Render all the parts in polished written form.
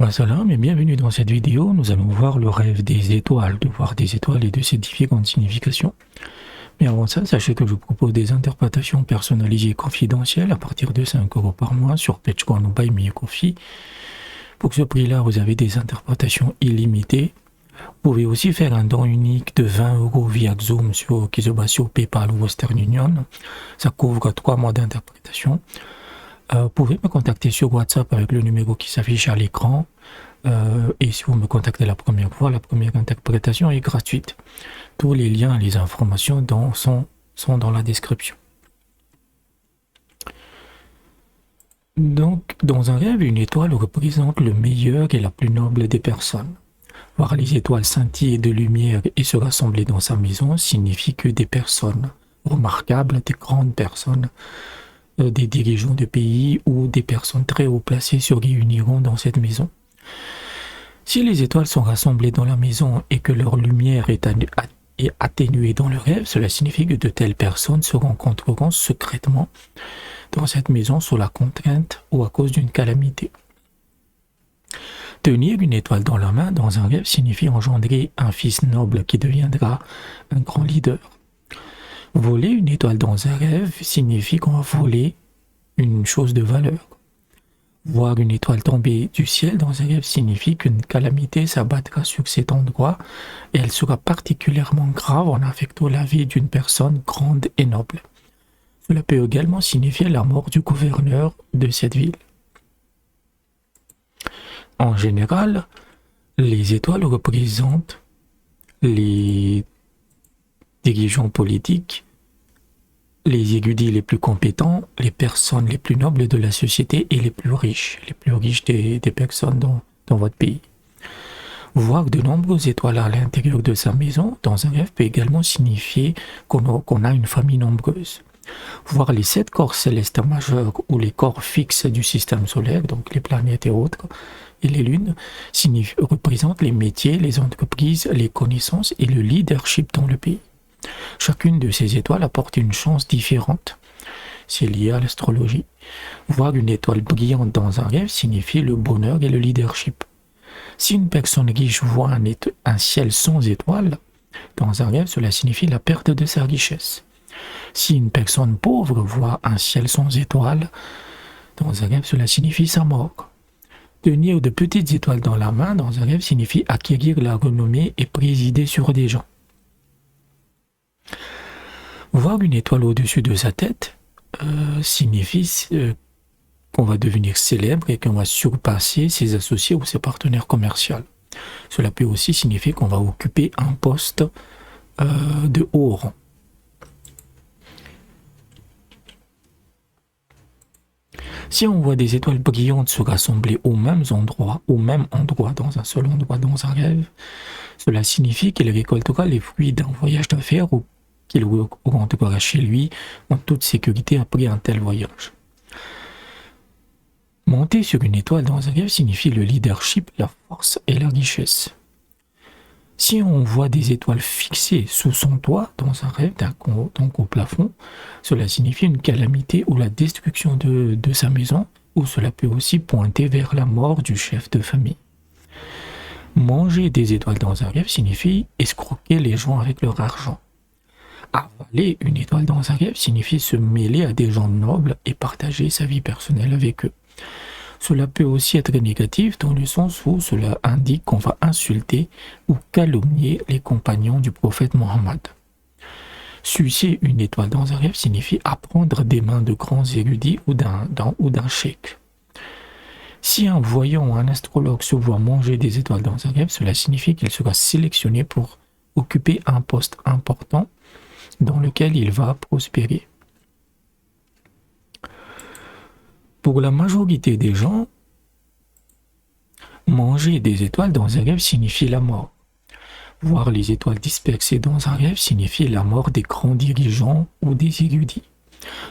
Salam et bienvenue dans cette vidéo. Nous allons voir le rêve des étoiles, de voir des étoiles et de ses différentes significations. Mais avant ça, sachez que je propose des interprétations personnalisées et confidentielles à partir de 5 € par mois sur Patreon ou Buy Me a Coffee. Pour ce prix-là, vous avez des interprétations illimitées. Vous pouvez aussi faire un don unique de 20 € via Zoom qui se base sur PayPal ou Western Union. Ça couvre 3 mois d'interprétation. Vous pouvez me contacter sur WhatsApp avec le numéro qui s'affiche à l'écran. Et si vous me contactez la première fois, la première interprétation est gratuite. Tous les liens et les informations sont dans la description. Donc, dans un rêve, une étoile représente le meilleur et la plus noble des personnes. Voir les étoiles scintiller de lumière et se rassembler dans sa maison signifie que des personnes remarquables, des grandes personnes, des dirigeants de pays ou des personnes très haut placées se réuniront dans cette maison. Si les étoiles sont rassemblées dans la maison et que leur lumière est atténuée dans le rêve, cela signifie que de telles personnes se rencontreront secrètement dans cette maison sous la contrainte ou à cause d'une calamité. Tenir une étoile dans la main dans un rêve signifie engendrer un fils noble qui deviendra un grand leader. Voler une étoile dans un rêve signifie qu'on va voler une chose de valeur. Voir une étoile tomber du ciel dans un rêve signifie qu'une calamité s'abattra sur cet endroit et elle sera particulièrement grave en affectant la vie d'une personne grande et noble. Cela peut également signifier la mort du gouverneur de cette ville. En général, les étoiles représentent les dirigeants politiques, les érudits les plus compétents, les personnes les plus nobles de la société et les plus riches des personnes dans votre pays. Voir de nombreuses étoiles à l'intérieur de sa maison dans un rêve peut également signifier qu'on a une famille nombreuse. Voir les 7 corps célestes majeurs ou les corps fixes du système solaire, donc les planètes et autres, et les lunes, représentent les métiers, les entreprises, les connaissances et le leadership dans le pays. Chacune de ces étoiles apporte une chance différente. C'est lié à l'astrologie. Voir une étoile brillante dans un rêve signifie le bonheur et le leadership. Si une personne riche voit un ciel sans étoiles dans un rêve, cela signifie la perte de sa richesse. Si une personne pauvre voit un ciel sans étoiles dans un rêve, cela signifie sa mort. Tenir de petites étoiles dans la main dans un rêve signifie acquérir la renommée et présider sur des gens. Voir une étoile au-dessus de sa tête signifie qu'on va devenir célèbre et qu'on va surpasser ses associés ou ses partenaires commerciaux. Cela peut aussi signifier qu'on va occuper un poste de haut rang. Si on voit des étoiles brillantes se rassembler au même endroit dans un seul endroit dans un rêve, cela signifie qu'il récoltera les fruits d'un voyage d'affaires ou qu'il rentrera chez lui en toute sécurité après un tel voyage. Monter sur une étoile dans un rêve signifie le leadership, la force et la richesse. Si on voit des étoiles fixées sous son toit dans un rêve, donc au plafond, cela signifie une calamité ou la destruction de sa maison, ou cela peut aussi pointer vers la mort du chef de famille. Manger des étoiles dans un rêve signifie escroquer les gens avec leur argent. Avaler une étoile dans un rêve signifie se mêler à des gens nobles et partager sa vie personnelle avec eux. Cela peut aussi être négatif dans le sens où cela indique qu'on va insulter ou calomnier les compagnons du prophète Mohammed. Sucer une étoile dans un rêve signifie apprendre des mains de grands érudits ou d'un cheikh. Si un voyant ou un astrologue se voit manger des étoiles dans un rêve, cela signifie qu'il sera sélectionné pour occuper un poste important dans lequel il va prospérer. Pour la majorité des gens, manger des étoiles dans un rêve signifie la mort. Voir les étoiles dispersées dans un rêve signifie la mort des grands dirigeants ou des érudits.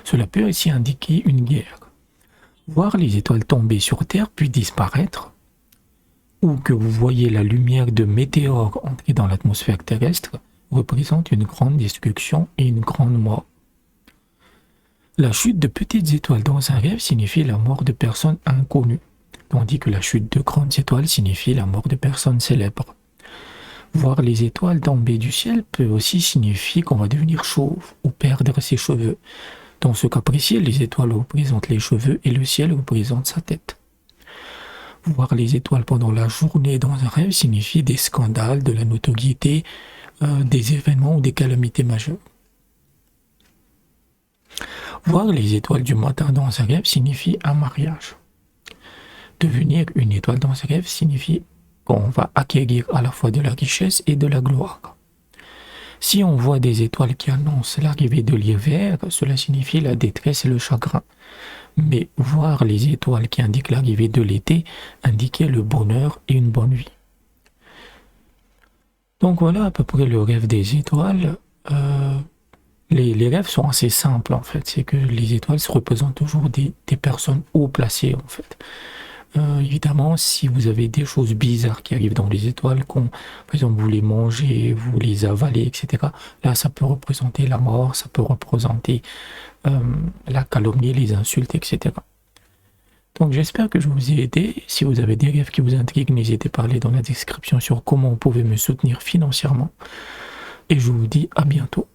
Cela peut aussi indiquer une guerre. Voir les étoiles tomber sur Terre puis disparaître, ou que vous voyez la lumière de météores entrer dans l'atmosphère terrestre, représente une grande destruction et une grande mort. La chute de petites étoiles dans un rêve signifie la mort de personnes inconnues. tandis que la chute de grandes étoiles signifie la mort de personnes célèbres. Voir les étoiles tomber du ciel peut aussi signifier qu'on va devenir chauve ou perdre ses cheveux. Dans ce cas précis, les étoiles représentent les cheveux et le ciel représente sa tête. Voir les étoiles pendant la journée dans un rêve signifie des scandales, de la notoriété, des événements ou des calamités majeures. Voir les étoiles du matin dans un rêve signifie un mariage. Devenir une étoile dans un rêve signifie qu'on va acquérir à la fois de la richesse et de la gloire. Si on voit des étoiles qui annoncent l'arrivée de l'hiver, cela signifie la détresse et le chagrin. Mais voir les étoiles qui indiquent l'arrivée de l'été indiquait le bonheur et une bonne vie. Donc voilà à peu près le rêve des étoiles. Les rêves sont assez simples en fait. C'est que les étoiles se représentent toujours des personnes haut placées en fait. Évidemment, si vous avez des choses bizarres qui arrivent dans les étoiles, comme par exemple vous les mangez, vous les avalez, etc. Là, ça peut représenter la mort, ça peut représenter la calomnie, les insultes, etc. Donc j'espère que je vous ai aidé. Si vous avez des rêves qui vous intriguent, n'hésitez pas à aller dans la description sur comment vous pouvez me soutenir financièrement. Et je vous dis à bientôt.